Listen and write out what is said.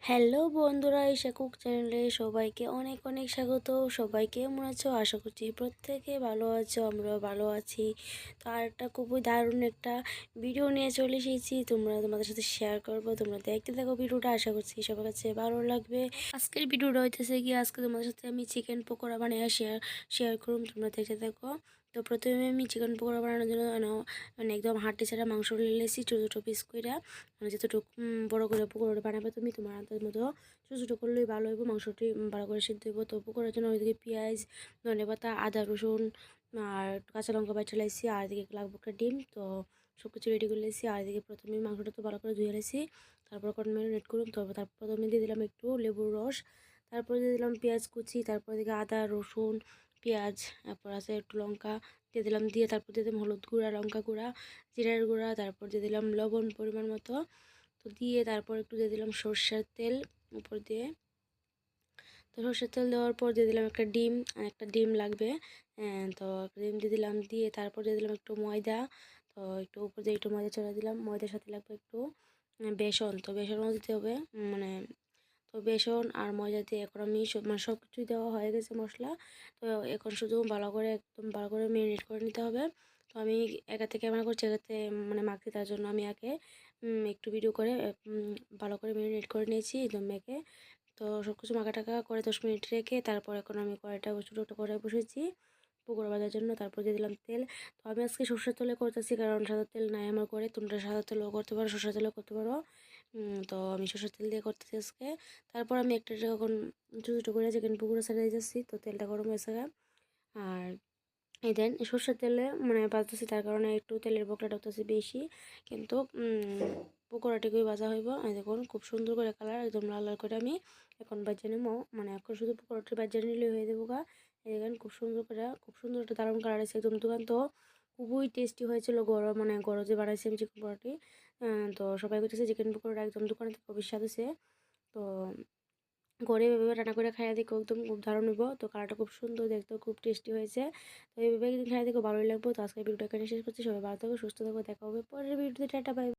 Hello বন্ধুরা, Isha cook চ্যানেলে সবাইকে অনেক অনেক স্বাগত। সবাই কেমন আছো? আশা করছি প্রত্যেকে ভালো আছো, আমরাও ভালো আছি। তো আর একটা খুবই দারুণ একটা ভিডিও নিয়ে চলে এসেছি, তোমাদের সাথে শেয়ার করবো। তোমরা দেখতে থাকো ভিডিওটা, আশা করছি সবার কাছে ভালো লাগবে। আজকের ভিডিওটা হইতেছে গিয়ে আজকে তোমাদের সাথে আমি চিকেন পকোড়া বানিয়ে শেয়ার করুন, তোমরা দেখতে থাকো। তো প্রথমে আমি চিকেন পকোড়া বানানোর জন্য মানে একদম হাড্ডি ছাড়া মাংস নিয়েছি ছোটো ছোটো পিস করে। মানে যতটুকু বড়ো করে পকোড়াটা বানাবে তুমি তোমার হাতের মতো ছোটো ছোটো করলেই ভালো হইব। মাংসটি ভালো করে সিদ্ধ হইব। তো পকোড়ার জন্য ওইদিকে পেঁয়াজ, ধনেপাতা, আদা, রসুন আর কাঁচা লঙ্কা বাইটা লাইছি। আর এদিকে লাগবে একটা ডিম। তো সব কিছু রেডি করে লাইছি। আর এদিকে প্রথমে মাংসটা তো ভালো করে ধুয়ে লাইছি। তারপর কোনো ম্যারিনেট করুন। তারপর প্রথমে দিয়ে দিলাম একটু লেবুর রস, তারপর দিয়ে দিলাম পেঁয়াজ কুচি, তারপর এদিকে আদা, রসুন, পেঁয়াজ, তারপর আছে একটু লঙ্কা দিয়ে দিলাম। দিয়ে তারপর দিয়ে দিলাম হলুদ গুঁড়া, লঙ্কা গুঁড়া, জিরার গুঁড়া, তারপর দিয়ে দিলাম লবণ পরিমাণ মতো। তো দিয়ে তারপর একটু দিয়ে দিলাম সর্ষের তেল উপর দিয়ে। তো সর্ষের তেল দেওয়ার পর দিয়ে দিলাম একটা ডিম, একটা ডিম লাগবে। তো একটা ডিম দিয়ে দিলাম। দিয়ে তারপর দিয়ে দিলাম একটু ময়দা। তো একটু উপর দিয়ে একটু ময়দা ছড়া দিলাম। ময়দার সাথে লাগবে একটু বেসন। তো বেসনও দিতে হবে। মানে তো বেসন আর ময়দা দিয়ে এখন আমি মানে সব কিছুই দেওয়া হয়ে গেছে মশলা। তো এখন শুধু ভালো করে একদম ভালো করে ম্যারিনেট করে নিতে হবে। তো আমি একাতে ক্যামেরা করছি, একাতে মানে মাখতে, তার জন্য আমি আগে একটু ভিডিও করে ভালো করে ম্যারিনেট করে নিয়েছি একদম মেখে। তো সব কিছু মাখা টাকা করে 10 মিনিট রেখে তারপর এখন আমি কড়াইটা ছোটো একটা কড়াই বসেছি পকোড়া ভাজার জন্য। তারপর দিয়ে দিলাম তেল। তো আমি আজকে সরষের তেলে করতেছি, কারণ সাদা তেল নাই আমার করে। তোমরা সাদা তেলও করতে পারো, সরষের তেলও করতে পারো। তো আমি সরষের তেল দিয়ে করতেছি আজকে। তারপর আমি একটা এখন ছোটো ছোটো করে চিকেন পকোড়া ছেড়ে যাচ্ছি। তো তেলটা গরম হয়েছে। আর এই দেন সরষের তেলে মানে ভাজতেছি, তার কারণে একটু তেলের বকলাটা হতেছে বেশি, কিন্তু পকোড়াটিকেই ভাজা হইব। এই দেখুন খুব সুন্দর করে কালার একদম লাল লাল করে আমি এখন বাজে নেবো। মানে এখন শুধু পকোড়াটি বাজে নিলে হয়ে দেবো গা। এই দেখেন খুব সুন্দর করে, খুব সুন্দর একটা দারুণ কালার আছে একদম। দোকান তো খুবই টেস্টি হয়েছিল, গরম মানে গরম যে বানাইছি আমি চিকেন পকোড়াটি। তো সবাই বলতেছে চিকেন পকোড়া একদম দোকানে থেকে খুবই স্বাদ আছে। তো করে এভাবে রান্না করে খাইয়া দেখো একদম খুব দারুণ হইব। তো কালারটা খুব সুন্দর, দেখতেও খুব টেস্টি হয়েছে। তো এইভাবে একদিন খাইয়া দেখো ভালোই লাগবে। তো আজকের ভিডিওটা এখানে শেষ করছি। সবাই ভালো থাকো, সুস্থ থাকো, দেখা হবে পরের ভিডিওতে। Tata, by.